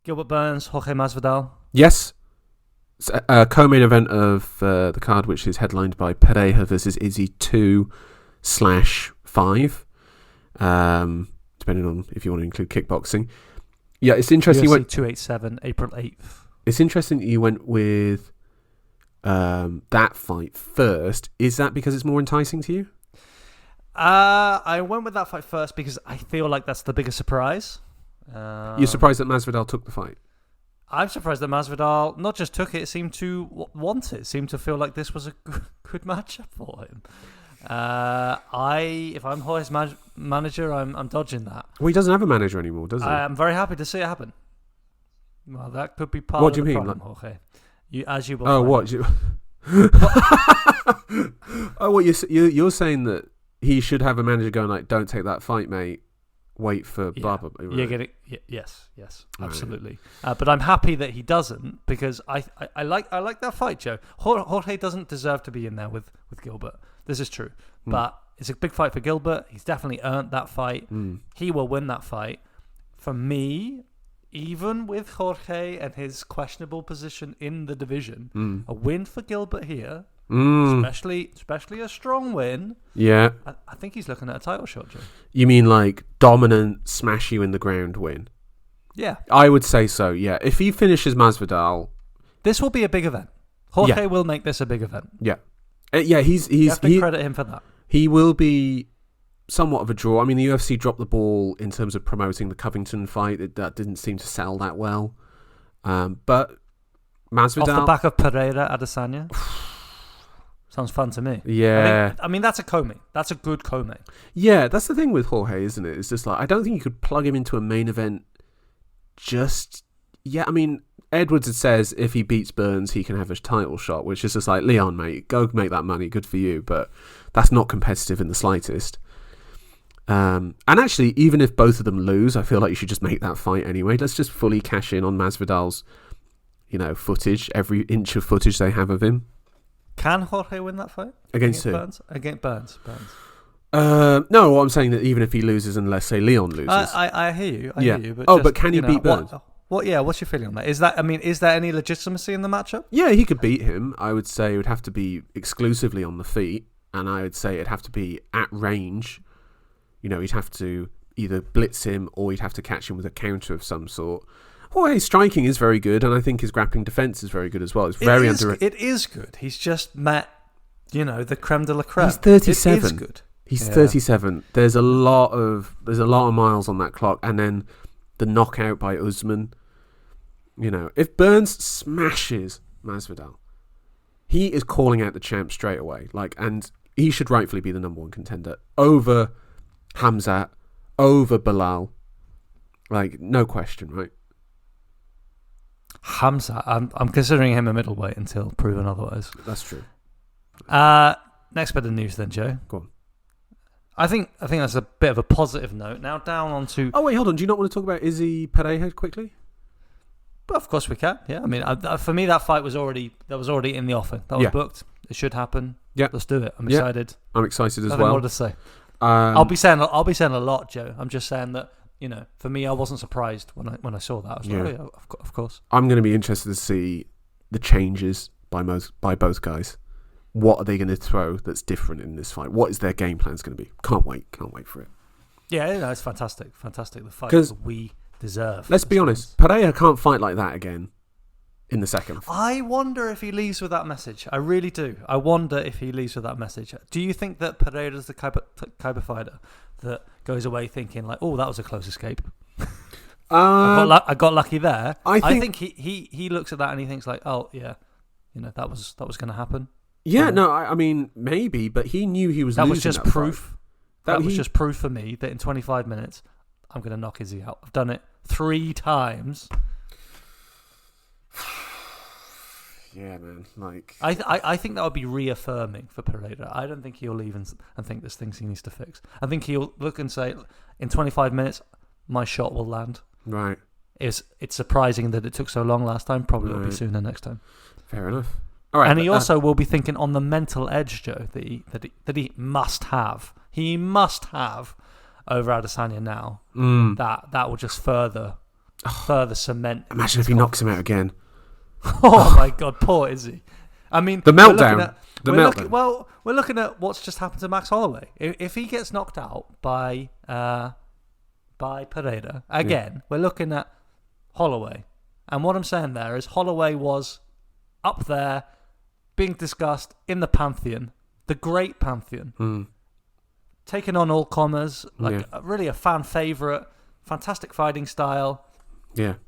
Gilbert Burns, Jorge Masvidal. Yes. Co-main event of the card, which is headlined by Pereira versus Izzy 2/5. Depending on if you want to include kickboxing. Yeah, it's interesting. UFC 287, April 8th. It's interesting that you went with that fight first. Is that because it's more enticing to you? I went with that fight first because I feel like that's the biggest surprise. You're surprised that Masvidal took the fight? I'm surprised that Masvidal not just took it, seemed to want it. Seemed to feel like this was a good matchup for him. If I'm Jorge's manager, I'm dodging that. Well, he doesn't have a manager anymore, does he? I'm very happy to see it happen. Well, that could be part what of do you the mean? problem, Jorge. You will. Oh, what? Oh, what you're saying that he should have a manager going like, "Don't take that fight, mate. Wait for blah blah blah." Right? You're getting yes, absolutely. Right. But I'm happy that he doesn't because I like that fight, Joe. Jorge doesn't deserve to be in there with Gilbert. This is true, but it's a big fight for Gilbert. He's definitely earned that fight. He will win that fight. For me, even with Jorge and his questionable position in the division, a win for Gilbert here. Especially a strong win. Yeah, I think he's looking at a title shot, Joe. You mean like dominant, smash you in the ground win? Yeah, I would say so. Yeah, if he finishes Masvidal, this will be a big event. Jorge will make this a big event. Yeah, he's you have to credit him for that. He will be somewhat of a draw. I mean, the UFC dropped the ball in terms of promoting the Covington fight. That didn't seem to sell that well. But Masvidal off the back of Pereira Adesanya. Sounds fun to me. Yeah. I mean, that's a co-main. That's a good co-main. Yeah, that's the thing with Jorge, isn't it? It's just like, I don't think you could plug him into a main event just yet. I mean, Edwards says if he beats Burns, he can have a title shot, which is just like, Leon, mate, go make that money. Good for you. But that's not competitive in the slightest. And actually, even if both of them lose, I feel like you should just make that fight anyway. Let's just fully cash in on Masvidal's, footage, every inch of footage they have of him. Can Jorge win that fight? Against who? Burns? Against Burns. No, I'm saying that even if he loses and let's say Leon loses. I hear you. I hear you. But can he beat Burns? What's your feeling on that? Is there any legitimacy in the matchup? Yeah, he could beat him. I would say it would have to be exclusively on the feet, and I would say it'd have to be at range. He'd have to either blitz him or he'd have to catch him with a counter of some sort. Well, his striking is very good, and I think his grappling defense is very good as well. It's very underrated. It is good. He's just met, the creme de la creme. He's 37. It is good. He's 37. There's a lot of miles on that clock, and then the knockout by Usman. If Burns smashes Masvidal, he is calling out the champ straight away. And he should rightfully be the number one contender over Hamzat, over Bilal. No question, right? Hamza, I'm considering him a middleweight until proven otherwise. That's true. Next bit of news then, Joe. Go on. I think that's a bit of a positive note. Now down onto. Oh wait, hold on. Do you not want to talk about Izzy Pereira quickly? But of course we can. Yeah, I mean, for me that fight was already in the offing. That was booked. It should happen. Yeah, let's do it. I'm excited. I'm excited as Nothing well. More to say. I'll be saying a lot, Joe. I'm just saying that. For me, I wasn't surprised when I saw that. I was like, oh yeah, of course. I'm going to be interested to see the changes by both guys. What are they going to throw that's different in this fight? What is their game plan going to be? Can't wait for it. Yeah, it's fantastic. The fight that we deserve. Let's be honest, Pereira can't fight like that again in the second. I wonder if he leaves with that message. I really do. I wonder if he leaves with that message. Do you think that Pereira's the type of fighter that goes away thinking like, oh, that was a close escape? I got lucky there. I think he looks at that and he thinks like, oh yeah, that was going to happen. Yeah, no, I mean maybe, but he knew he was. That losing was just that proof. Fight. That was just proof for me that in 25 minutes I'm going to knock Izzy out. I've done it 3 times. Yeah, man. I think that would be reaffirming for Pereira. I don't think he'll leave and think there's things he needs to fix. I think he'll look and say, in 25 minutes, my shot will land. Right. It's surprising that it took so long last time. Probably will be sooner next time. Fair enough. All right, and he also will be thinking on the mental edge, Joe, that he must have. He must have over Adesanya now. That will just further further cement. Imagine if he knocks him out again. Oh my God, poor Izzy. I mean, The meltdown. Meltdown. We're looking at what's just happened to Max Holloway. If he gets knocked out by Pereira again, we're looking at Holloway. And what I'm saying there is Holloway was up there, being discussed in the pantheon, the great pantheon, taking on all comers, really a fan favourite, fantastic fighting style,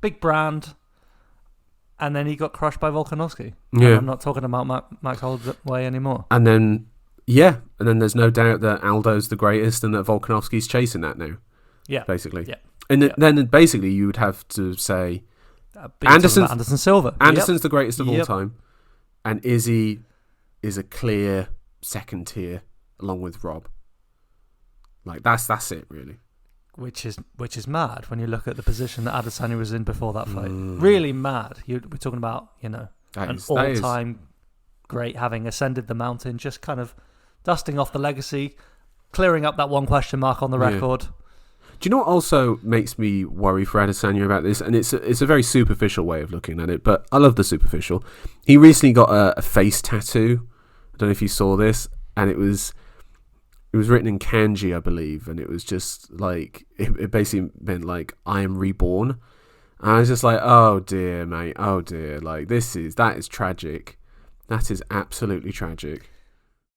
big brand. And then he got crushed by Volkanovski. Yeah. And I'm not talking about Max Holloway anymore. And then there's no doubt that Aldo's the greatest and that Volkanovski's chasing that now. Yeah. Basically. Yeah. And then basically you would have to say Anderson Silva. Anderson's the greatest of all time. And Izzy is a clear second tier along with Rob. Like that's it really. Which is mad when you look at the position that Adesanya was in before that fight. Really mad. We're talking about, an all-time great, having ascended the mountain, just kind of dusting off the legacy, clearing up that one question mark on the record. Do you know what also makes me worry for Adesanya about this? And it's a very superficial way of looking at it, but I love the superficial. He recently got a face tattoo. I don't know if you saw this, and it was written in kanji, I believe, and it was just like it basically meant like I am reborn. And I was just like, oh dear, mate, oh dear, like that is tragic. That is absolutely tragic.